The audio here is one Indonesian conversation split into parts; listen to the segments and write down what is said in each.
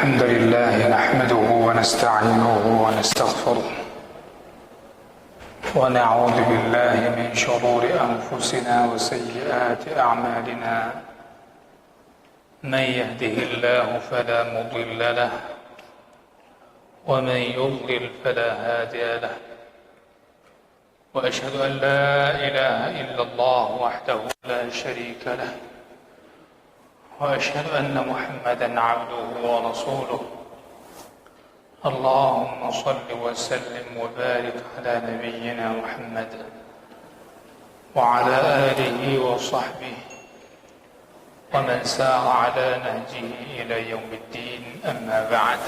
الحمد لله نحمده ونستعينه ونستغفره ونعوذ بالله من شرور أنفسنا وسيئات أعمالنا من يهده الله فلا مضل له ومن يضلل فلا هادي له وأشهد أن لا إله إلا الله وحده لا شريك له وأشهد أن محمدا عبده ورسوله اللهم صل وسلم وبارك على نبينا محمد وعلى آله وصحبه ومن سار على نهجه إلى يوم الدين أما بعد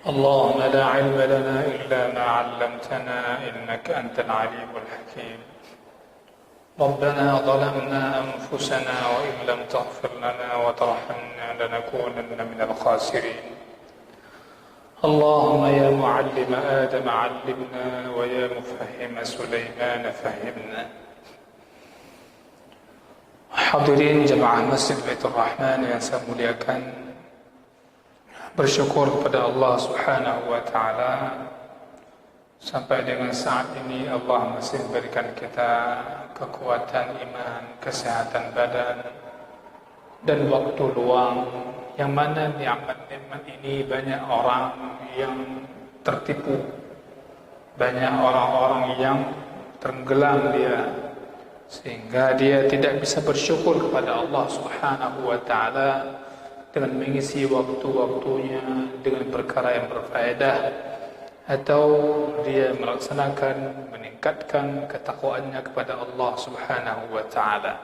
اللهم لا علم لنا إلا ما علمتنا إنك أنت العليم الحكيم ربنا ظلمنا أنفسنا وإن لم تغفر لنا وترحمنا لنكونن من الخاسرين اللهم يا معلم آدم علمنا ويا مفهم سليمان فهمنا. Hadirin jemaah Masjid Baitur Rahman yang saya muliakan, bersyukur kepada Allah Subhanahu wa taala sampai dengan saat ini Allah masih memberikan kita kekuatan iman, kesehatan badan dan waktu luang, yang mana nikmat-nikmat ini banyak orang yang tertipu, banyak orang-orang yang tenggelam dia, sehingga dia tidak bisa bersyukur kepada Allah Subhanahu wa taala dengan mengisi waktu-waktunya dengan perkara yang berfaedah, atau dia melaksanakan, meningkatkan ketakwaannya kepada Allah Subhanahu wa taala.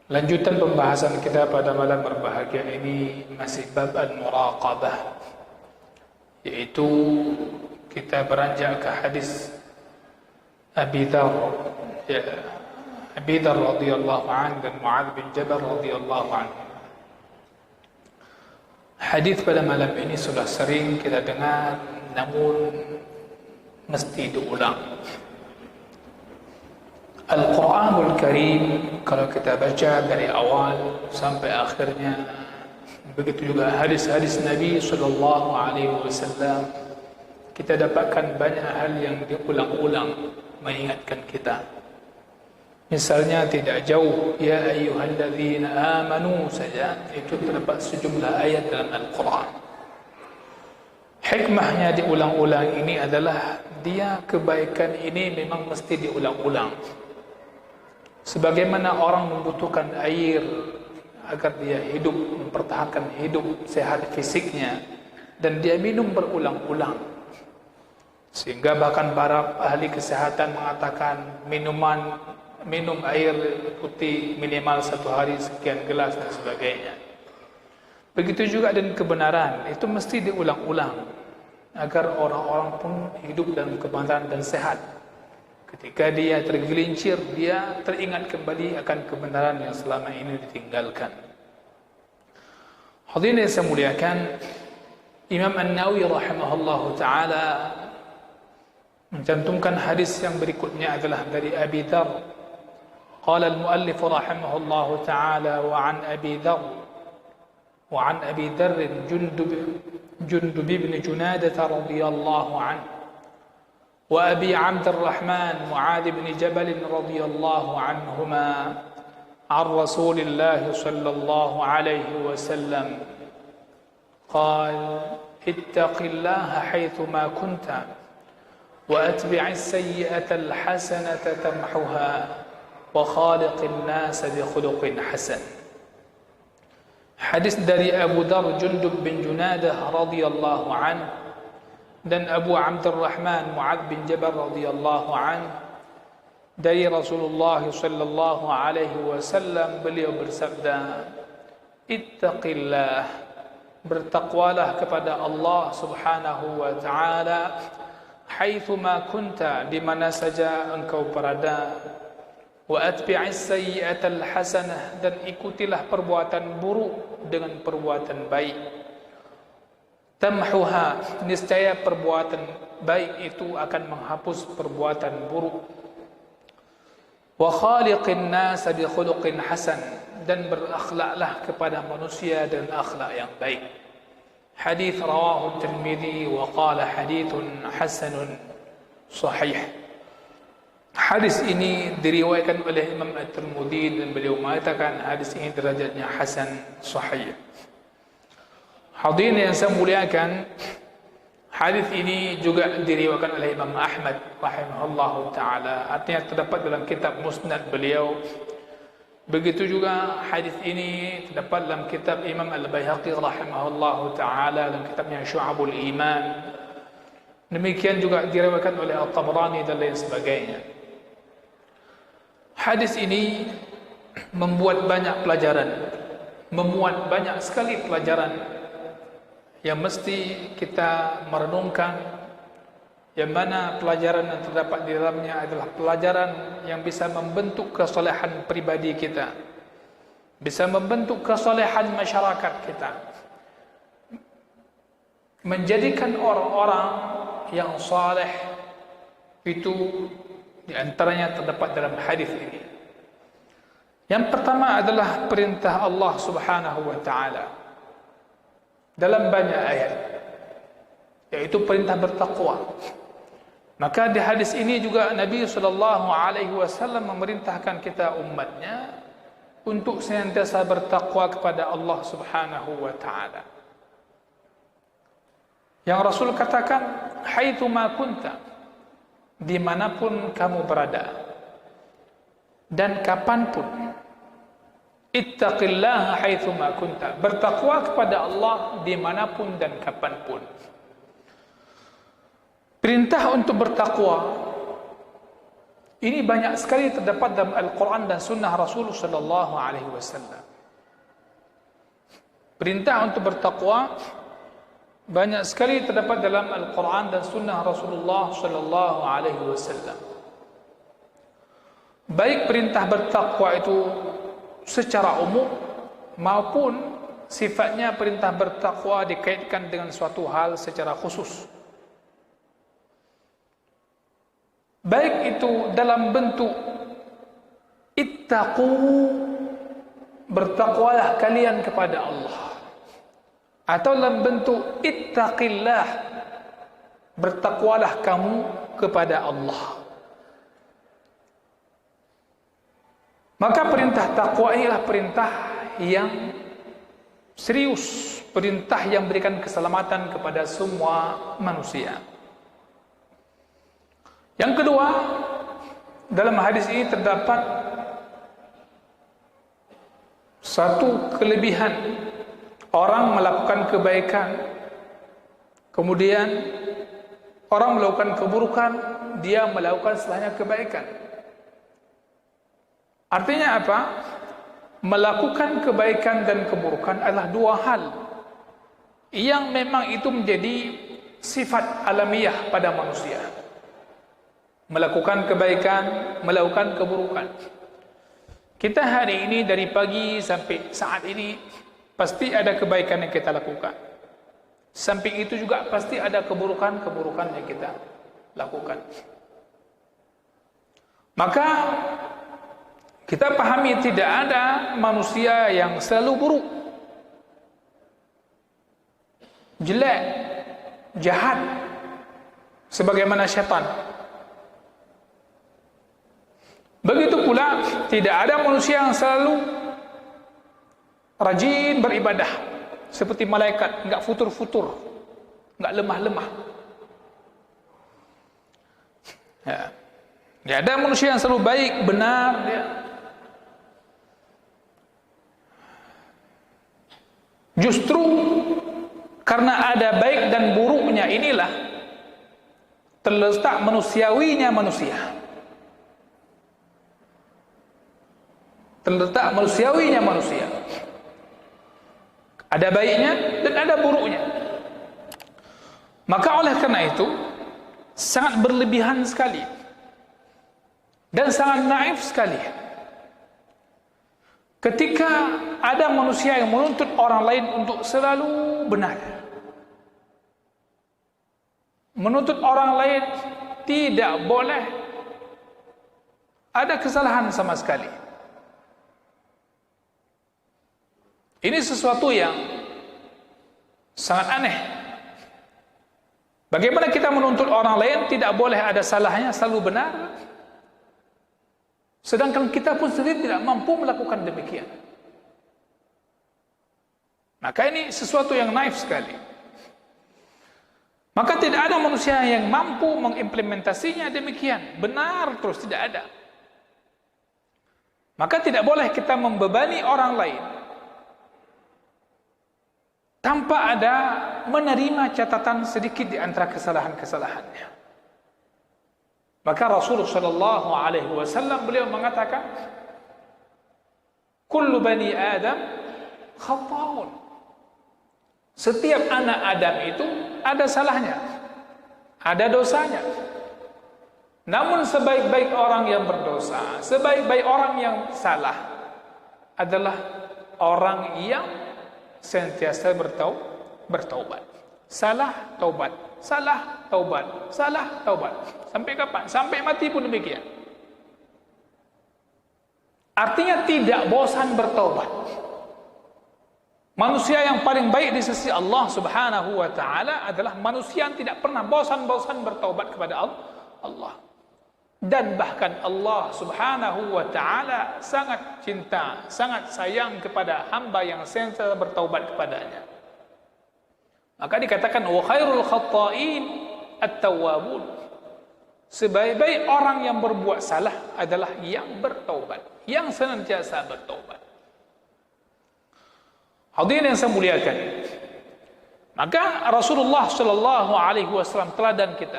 Lanjutan pembahasan kita pada malam berbahagia ini masih bab al-muraqabah, yaitu kita beranjak ke hadis Abi Dzar, Abi Dzar radhiyallahu anhu dan Muadz bin Jabal radhiyallahu anhu. Hadis pada malam ini sudah sering kita dengar, namun mesti diulang. Al-Quranul Karim kalau kita baca dari awal sampai akhirnya, begitu juga hadis-hadis Nabi sallallahu alaihi wasallam, kita dapatkan banyak hal yang diulang-ulang mengingatkan kita. Misalnya tidak jauh ya ayyuhalladzina amanu saja, itu terdapat sejumlah ayat dalam Al-Quran. Hikmahnya diulang-ulang ini adalah dia kebaikan ini memang mesti diulang-ulang. Sebagaimana orang membutuhkan air agar dia hidup, mempertahankan hidup sehat fisiknya, dan dia minum berulang-ulang. Sehingga bahkan para ahli kesehatan mengatakan minum air putih minimal 1 hari sekian gelas dan sebagainya. Begitu juga dengan kebenaran, itu mesti diulang-ulang agar orang-orang pun hidup dalam kebenaran dan sehat. Ketika dia tergelincir, dia teringat kembali akan kebenaran yang selama ini ditinggalkan. Hadirin yang saya muliakan, Imam An-Nawawi rahimahullahu taala mencantumkan hadis yang berikutnya adalah dari Abi Dzar. Qala al-muallif rahimahullahu taala wa an Abi Dzar وعن أبي ذر جندب بن جنادة رضي الله عنه وأبي عبد الرحمن معاذ بن جبل رضي الله عنهما عن رسول الله صلى الله عليه وسلم قال اتق الله حيثما كنت وأتبع السيئة الحسنة تمحها وخالق الناس بخلق حسن. Hadis dari Abu Dzar Jundub bin Junadah radhiyallahu anhu dan Abu Abdurrahman Muadz bin Jabal radhiyallahu anhu dari Rasulullah sallallahu alaihi wasallam, beliau bersabda, ittaqillah, bertakwalah kepada Allah Subhanahu wa taala, haitsuma kunta, di mana saja engkau berada, wa atbi'is sayyi'atal hasanah, dan ikutilah perbuatan buruk dengan perbuatan baik, tamhuha, niscaya perbuatan baik itu akan menghapus perbuatan buruk. wa khaliqin nas bi khuluqin hasan, dan berakhlaklah kepada manusia dengan akhlak yang baik. Hadis rawahu Tirmidzi wa qala haditsun hasanun sahih. Hadis ini diriwayatkan oleh Imam At-Tirmidzi dan beliau mengatakan hadis ini derajatnya hasan sahih. Hadirin yang saya muliakan, hadis ini juga diriwayatkan oleh Imam Ahmad rahimahullahu taala, artinya terdapat dalam kitab Musnad beliau. Begitu juga hadis ini terdapat dalam kitab Imam Al-Baihaqi rahimahullahu taala, dalam kitabnya Syu'abul Iman. Demikian juga diriwayatkan oleh At-Tabrani dan lain sebagainya. Hadis ini membuat banyak pelajaran, memuat banyak sekali pelajaran yang mesti kita merenungkan, yang mana pelajaran yang terdapat di dalamnya adalah pelajaran yang bisa membentuk kesolehan pribadi kita, bisa membentuk kesolehan masyarakat kita, menjadikan orang-orang yang saleh. Itu di antaranya terdapat dalam hadis ini. Yang pertama adalah perintah Allah Subhanahu wa taala dalam banyak ayat, yaitu perintah bertakwa. Maka di hadis ini juga Nabi SAW memerintahkan kita umatnya untuk senantiasa bertakwa kepada Allah Subhanahu wa taala. Yang Rasul katakan, haitsu ma kunta, dimanapun kamu berada dan kapanpun, ittaqillaha haitsu ma kunta, bertakwa kepada Allah dimanapun dan kapanpun. Perintah untuk bertakwa ini banyak sekali terdapat dalam Al-Quran dan Sunnah Rasul sallallahu alaihi wasallam. Perintah untuk bertakwa banyak sekali terdapat dalam Al-Quran dan Sunnah Rasulullah sallallahu alaihi wasallam. Baik perintah bertakwa itu secara umum maupun sifatnya perintah bertakwa dikaitkan dengan suatu hal secara khusus. Baik itu dalam bentuk ittaqu, bertakwalah kalian kepada Allah, atau dalam bentuk ittaqillah, bertakwalah kamu kepada Allah. Maka perintah takwa inilah perintah yang serius, perintah yang memberikan keselamatan kepada semua manusia. Yang kedua, dalam hadis ini terdapat satu kelebihan. Orang melakukan kebaikan, kemudian orang melakukan keburukan, dia melakukan setelahnya kebaikan. Artinya apa? Melakukan kebaikan dan keburukan adalah dua hal yang memang itu menjadi sifat alamiah pada manusia. Melakukan kebaikan, melakukan keburukan. Kita hari ini dari pagi sampai saat ini pasti ada kebaikan yang kita lakukan. Samping itu juga pasti ada keburukan-keburukan yang kita lakukan. Maka kita pahami tidak ada manusia yang selalu buruk, jelek, jahat sebagaimana syaitan. Begitu pula tidak ada manusia yang selalu rajin beribadah seperti malaikat, enggak futur-futur, enggak lemah-lemah. Ya. Tidak ada manusia yang selalu baik, benar dia. Justru karena ada baik dan buruknya inilah terletak manusiawinya manusia. Terletak manusiawinya manusia. Ada baiknya dan ada buruknya. Maka oleh karena itu sangat berlebihan sekali dan sangat naif sekali ketika ada manusia yang menuntut orang lain untuk selalu benar, menuntut orang lain tidak boleh ada kesalahan sama sekali. Ini sesuatu yang sangat aneh. Bagaimana kita menuntut orang lain tidak boleh ada salahnya, selalu benar, sedangkan kita pun sendiri tidak mampu melakukan demikian. Maka ini sesuatu yang naif sekali. Maka tidak ada manusia yang mampu mengimplementasinya demikian, benar terus, tidak ada. Maka tidak boleh kita membebani orang lain tanpa ada menerima catatan sedikit di antara kesalahan-kesalahannya. Maka Rasulullah sallallahu alaihi wasallam beliau mengatakan, "Kullu bani Adam khata'un." Setiap anak Adam itu ada salahnya, ada dosanya. Namun sebaik-baik orang yang berdosa, sebaik-baik orang yang salah adalah orang yang sentiasa bertaubat. Salah taubat, salah taubat, salah taubat. Sampai kapan? Sampai mati pun demikian. Artinya tidak bosan bertaubat. Manusia yang paling baik di sisi Allah Subhanahu wa taala adalah manusia yang tidak pernah bosan-bosan bertaubat kepada Allah. Dan bahkan Allah Subhanahu wa taala sangat cinta, sangat sayang kepada hamba yang sentiasa bertaubat kepadanya. Maka dikatakan wa khairul khatta'in at-tawwabun. Sebaik-baik orang yang berbuat salah adalah yang bertaubat, yang senantiasa bertaubat. Hadirin yang saya muliakan, maka Rasulullah sallallahu alaihi wasallam teladan kita.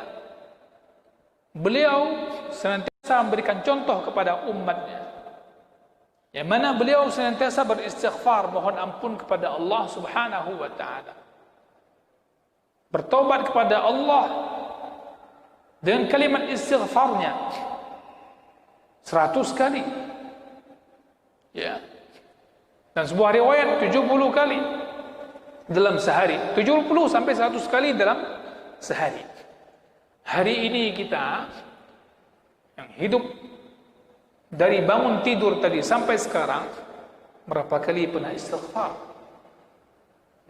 Beliau senantiasa memberikan contoh kepada umatnya, yang mana beliau senantiasa beristighfar, mohon ampun kepada Allah Subhanahu wa taala, bertobat kepada Allah dengan kalimat istighfarnya 100 kali, ya. Dan sebuah riwayat 70 kali dalam sehari, 70 sampai 100 kali dalam sehari. Hari ini kita yang hidup dari bangun tidur tadi sampai sekarang, berapa kali pernah istighfar?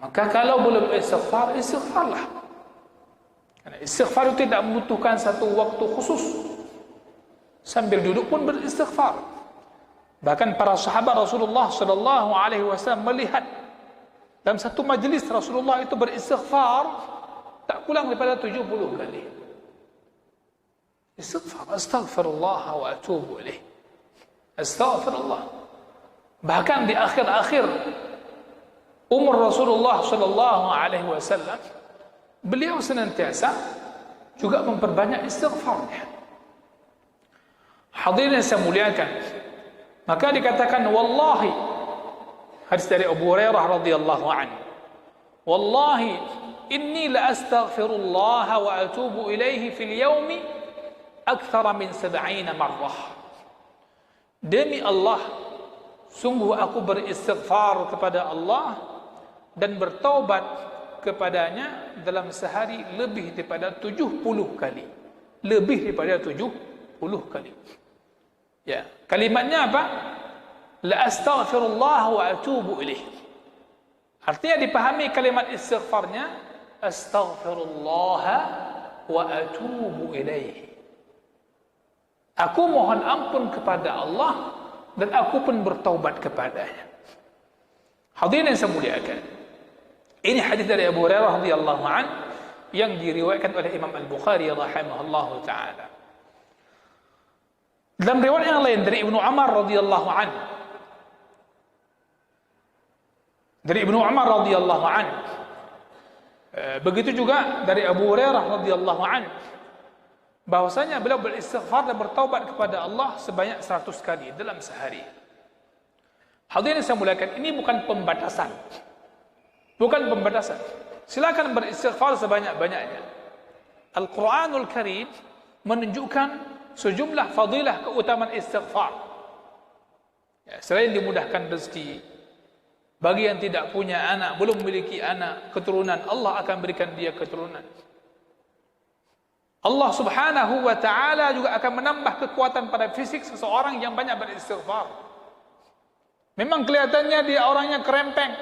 Maka kalau belum istighfar, istighfarlah. Karena istighfar itu tidak membutuhkan satu waktu khusus. Sambil duduk pun beristighfar. Bahkan para sahabat Rasulullah sallallahu alaihi wasallam melihat dalam satu majlis Rasulullah itu beristighfar tak kurang daripada 70 kali. Istighfar, astaghfirullah wa atubu ilaih. Astaghfirullah. Bahkan di akhir-akhir umur Rasulullah sallallahu alaihi wasallam, beliau senantiasa juga memperbanyak istighfarnya. Hadirin yang saya muliakan, maka dikatakan wallahi, hadis dari Abu Hurairah radhiyallahu anhu, wallahi inni la astaghfirullah wa atubu ilaihi fil yaumi akthara min 70 marrah. Demi Allah, sungguh aku beristighfar kepada Allah dan bertaubat kepadanya dalam sehari lebih daripada 70 kali. Lebih daripada 70 kali. Ya, kalimatnya apa? La astaghfirullah wa atubu ilaih. Artinya dipahami kalimat istighfarnya, astaghfirullah wa atubu ilaih. Aku mohon ampun kepada Allah dan aku pun bertaubat kepadanya. Hadirin yang saya muliakan, ini hadis dari Abu Hurairah radhiyallahu anhu yang diriwayatkan oleh Imam Al-Bukhari rahimahullahu taala. Dalam riwayat yang lain dari Ibnu Umar radhiyallahu anhu, dari Ibnu Umar radhiyallahu anhu, begitu juga dari Abu Hurairah radhiyallahu anhu, bahwasanya beliau beristighfar dan bertaubat kepada Allah sebanyak 100 kali dalam sehari. Hadirin saya muliakan, ini bukan pembatasan. Bukan pembatasan. Silakan beristighfar sebanyak-banyaknya. Al-Quranul Karim menunjukkan sejumlah fadilah keutamaan istighfar. Ya, selain dimudahkan rezeki, bagi yang tidak punya anak, belum memiliki anak, keturunan, Allah akan berikan dia keturunan. Allah Subhanahu wa ta'ala juga akan menambah kekuatan pada fisik seseorang yang banyak beristighfar. Memang kelihatannya dia orangnya kerempeng,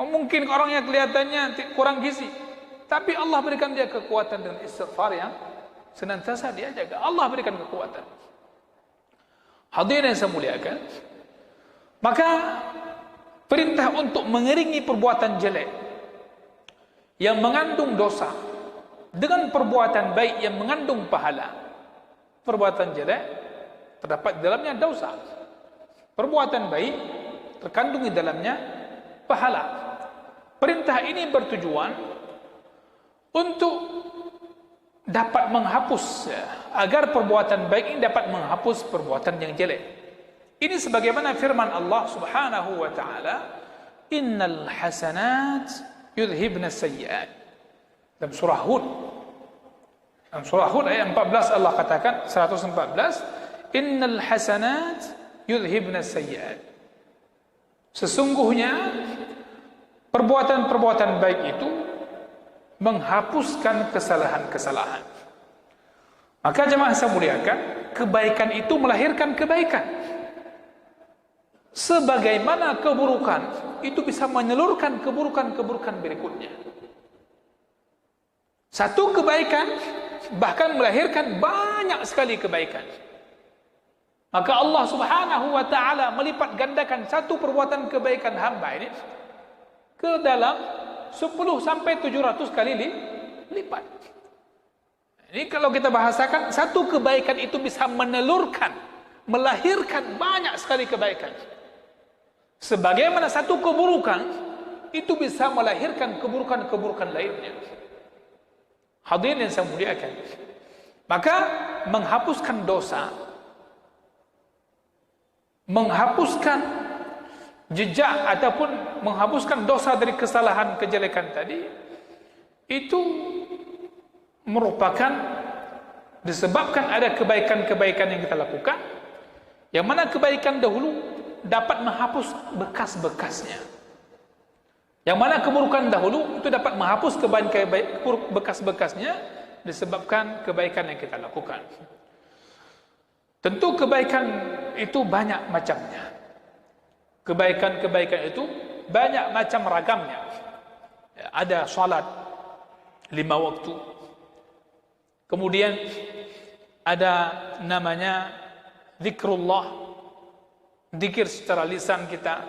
mungkin orangnya kelihatannya kurang gizi, tapi Allah berikan dia kekuatan dengan istighfar yang senantiasa dia jaga. Allah berikan kekuatan. Hadirin yang saya muliakan, maka perintah untuk mengiringi perbuatan jelek yang mengandung dosa dengan perbuatan baik yang mengandung pahala. Perbuatan jelek terdapat di dalamnya dosa, perbuatan baik terkandung di dalamnya pahala. Perintah ini bertujuan untuk dapat menghapus, agar perbuatan baik ini dapat menghapus perbuatan yang jelek. Ini sebagaimana firman Allah Subhanahu wa ta'ala, innal hasanat yudhibna sayyi'at. Dalam surah Hud, dalam surah Hud ayat 14 Allah katakan, 114, innal hasanat yudhibna sayyi'at. Sesungguhnya perbuatan-perbuatan baik itu menghapuskan kesalahan-kesalahan. Maka jemaah saya muliakan, kebaikan itu melahirkan kebaikan. Sebagaimana keburukan itu bisa menyalurkan keburukan-keburukan berikutnya. Satu kebaikan bahkan melahirkan banyak sekali kebaikan. Maka Allah Subhanahu wa ta'ala melipat gandakan satu perbuatan kebaikan hamba ini ke dalam 10 sampai 700 kali lipat. Ini kalau kita bahasakan, satu kebaikan itu bisa menelurkan, melahirkan banyak sekali kebaikan. Sebagaimana satu keburukan itu bisa melahirkan keburukan-keburukan lainnya. Hadirin yang saya muliakan, maka menghapuskan dosa, menghapuskan jejak ataupun menghapuskan dosa dari kesalahan kejelekan tadi, itu merupakan disebabkan ada kebaikan-kebaikan yang kita lakukan, yang mana kebaikan dahulu dapat menghapus bekas-bekasnya, yang mana keburukan dahulu itu dapat menghapus bekas-bekasnya disebabkan kebaikan yang kita lakukan. Tentu kebaikan itu banyak macamnya. Kebaikan-kebaikan itu banyak macam ragamnya. Ada salat 5 waktu. Kemudian ada namanya zikrullah, zikir secara lisan kita.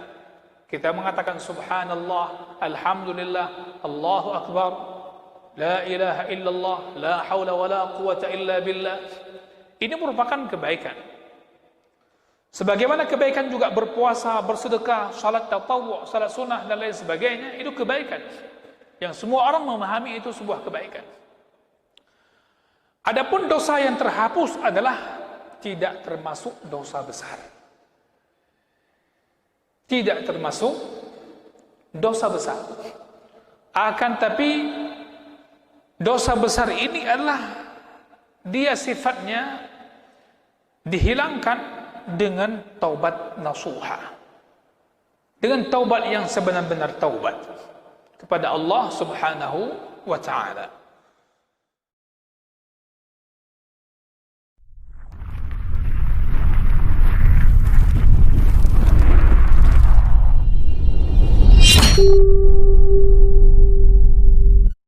Kita mengatakan subhanallah, alhamdulillah, Allahu akbar, la ilaha illallah, la haula wa la quwata illa billah. Ini merupakan kebaikan. Sebagaimana kebaikan juga berpuasa, bersedekah, salat tatawwu', salat sunnah dan lain sebagainya, itu kebaikan yang semua orang memahami itu sebuah kebaikan. Adapun dosa yang terhapus adalah tidak termasuk dosa besar. Tidak termasuk dosa besar. Akan tapi dosa besar ini adalah dia sifatnya dihilangkan dengan taubat nasuha, dengan taubat yang sebenar-benar taubat kepada Allah Subhanahu wa ta'ala.